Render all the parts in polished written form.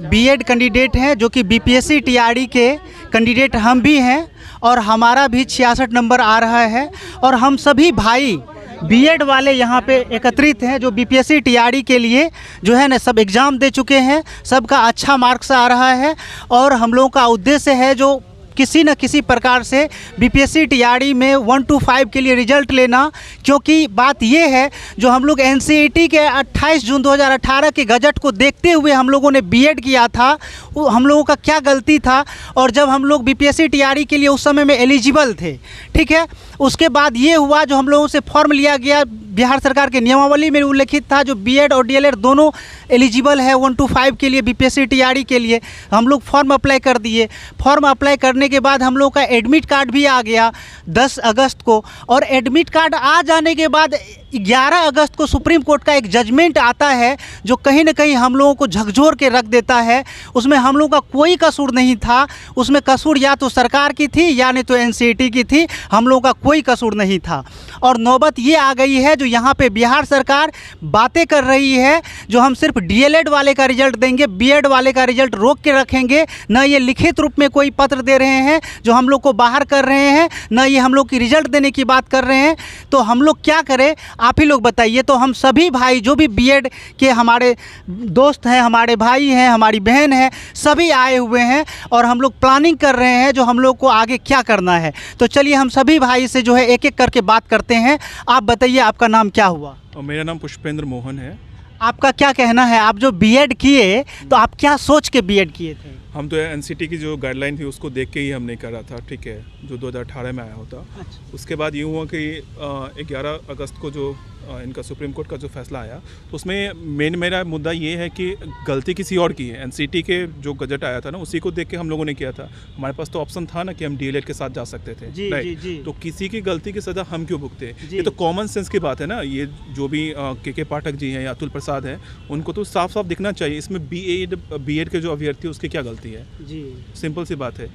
BEd candidate हैं जो कि बीपीएससी टीआरई के कैंडिडेट हम भी हैं और हमारा भी 66 नंबर आ रहा है और हम सभी भाई बीएड वाले यहाँ पे एकत्रित हैं जो बीपीएससी टीआरई के लिए जो है ना सब एग्ज़ाम दे चुके हैं, सबका अच्छा मार्क्स आ रहा है और हम लोगों का उद्देश्य है जो किसी न किसी प्रकार से बीपीएससी टीआरई में 1 to 5 के लिए रिजल्ट लेना। क्योंकि बात ये है जो हम लोग एनसीईटी के 28 जून 2018 के गजट को देखते हुए हम लोगों ने बीएड किया था, वो हम लोगों का क्या गलती था। और जब हम लोग बीपीएससी टीआरई के लिए उस समय में एलिजिबल थे, ठीक है, उसके बाद ये हुआ जो हम लोगों से फॉर्म लिया गया, बिहार सरकार के नियमावली में उल्लेखित था जो बीएड और डीएलएड दोनों एलिजिबल है 1 to 5 के लिए बीपीएससी टीआरई के लिए। हम लोग फॉर्म अप्लाई कर दिए। फॉर्म अप्लाई करने के बाद हम लोग का एडमिट कार्ड भी आ गया 10 अगस्त को और एडमिट कार्ड आ जाने के बाद 11 अगस्त को सुप्रीम कोर्ट का एक जजमेंट आता है जो कहीं ना कहीं हम लोगों को झकझोर के रख देता है। उसमें हम लोगों का कोई कसूर नहीं था, उसमें कसूर या तो सरकार की थी या नहीं तो एनसीईटी की थी, हम लोगों का कोई कसूर नहीं था। और नौबत ये आ गई है जो यहाँ पे बिहार सरकार बातें कर रही है जो हम सिर्फ डीएलएड वाले का रिजल्ट देंगे, बीएड वाले का रिजल्ट रोक के रखेंगे, न ये लिखित रूप में कोई पत्र दे रहे हैं जो हम लोग को बाहर कर रहे हैं, न ये हम लोग की रिजल्ट देने की बात कर रहे हैं। तो हम लोग क्या करें, आप ही लोग बताइए। तो हम सभी भाई जो भी बीएड के हमारे दोस्त हैं, हमारे भाई हैं, हमारी बहन है, सभी आए हुए हैं और हम लोग प्लानिंग कर रहे हैं जो हम लोग को आगे क्या करना है। तो चलिए हम सभी भाई से जो है एक एक करके बात करते हैं। आप बताइए आपका नाम क्या हुआ? मेरा नाम पुष्पेंद्र मोहन है। आपका क्या कहना है, आप जो बीएड किए तो आप क्या सोच के बीएड किए थे? हम तो एनसीटी की जो गाइडलाइन थी उसको देख के ही हमने करा था, ठीक है, जो 2018 में आया होता। अच्छा। उसके बाद ये हुआ कि 11 अगस्त को जो इनका सुप्रीम कोर्ट का जो फैसला आया तो उसमें मेरा मुद्दा ये है कि गलती किसी और की है। एनसीटी के जो गजट आया था ना उसी को देख के हम लोगों ने किया था। हमारे पास तो ऑप्शन था ना कि हम डीएलएड के साथ जा सकते थे, जी। तो किसी की गलती की सज़ा हम क्यों भुगते? ये तो कॉमन सेंस की बात है ना। ये जो भी के पाठक जी हैं या अतुल प्रसाद हैं उनको तो साफ साफ दिखना चाहिए इसमें बीएड के जो अभ्यर्थी है उसकी क्या गलती है जी। सिंपल सी बात है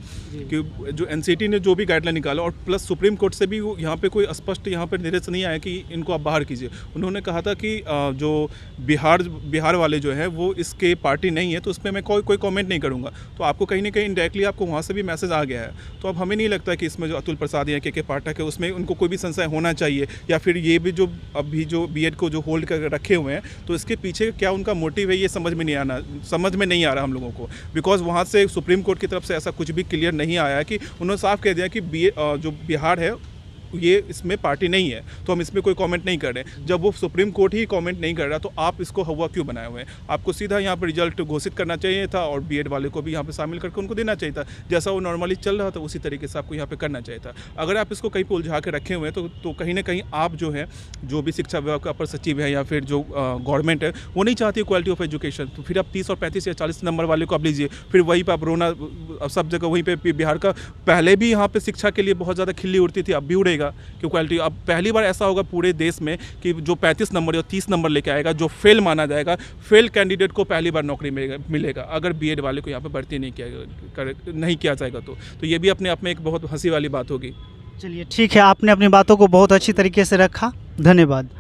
कि जो एनसीटी ने जो भी गाइडलाइन निकाला और प्लस सुप्रीम कोर्ट से भी यहाँ पे कोई स्पष्ट यहाँ पे निर्देश नहीं आया कि इनको आप बाहर कीजिए। उन्होंने कहा था कि जो बिहार वाले जो है वो इसके पार्टी नहीं है तो उस पर मैं कोई कमेंट नहीं करूँगा। तो आपको कहीं ना कहीं इनडायरेक्टली आपको वहाँ से भी मैसेज आ गया है। तो अब हमें नहीं लगता कि इसमें जो अतुल प्रसाद या के पाठक है उसमें उनको कोई भी संशय होना चाहिए या फिर ये भी जो अभी जो बीएड को जो होल्ड कर रखे हुए हैं तो इसके पीछे क्या उनका मोटिव है ये समझ में नहीं आ रहा हम लोगों को। बिकॉज वहाँ से सुप्रीम कोर्ट की तरफ से ऐसा कुछ भी क्लियर नहीं आया कि उन्होंने साफ कह दिया कि जो बिहार है ये इसमें पार्टी नहीं है तो हम इसमें कोई कमेंट नहीं कर रहे हैं। जब वो सुप्रीम कोर्ट ही कमेंट नहीं कर रहा तो आप इसको हवा क्यों बनाए हुए हैं? आपको सीधा यहाँ पर रिजल्ट घोषित करना चाहिए था और बीएड वाले को भी यहाँ पे शामिल करके उनको देना चाहिए था। जैसा वो नॉर्मली चल रहा था उसी तरीके से आपको यहाँ पे करना चाहिए था। अगर आप इसको कहीं पर उलझा के रखे हुए हैं तो कहीं ना कहीं आप जो है जो भी शिक्षा विभाग का अपर सचिव है या फिर जो गवर्नमेंट है वो नहीं चाहती है क्वालिटी ऑफ एजुकेशन। तो फिर आप 30 और 35 या 40 नंबर वाले को आप लीजिए, फिर वहीं पर आप रोना सब जगह। वहीं पर बिहार का पहले भी यहाँ पर शिक्षा के लिए बहुत ज़्यादा खिल्ली उड़ती थी, अब भी उड़ेगा कि क्वालिटी। अब पहली बार ऐसा होगा पूरे देश में कि जो 35 नंबर या 30 नंबर लेके आएगा, जो फेल माना जाएगा, फेल कैंडिडेट को पहली बार नौकरी मिलेगा अगर बीएड वाले को यहाँ पे भर्ती नहीं किया जाएगा। तो ये भी अपने आप में एक बहुत हंसी वाली बात होगी। चलिए ठीक है, आपने अपनी बातों को बहुत अच्छी तरीके से रखा, धन्यवाद।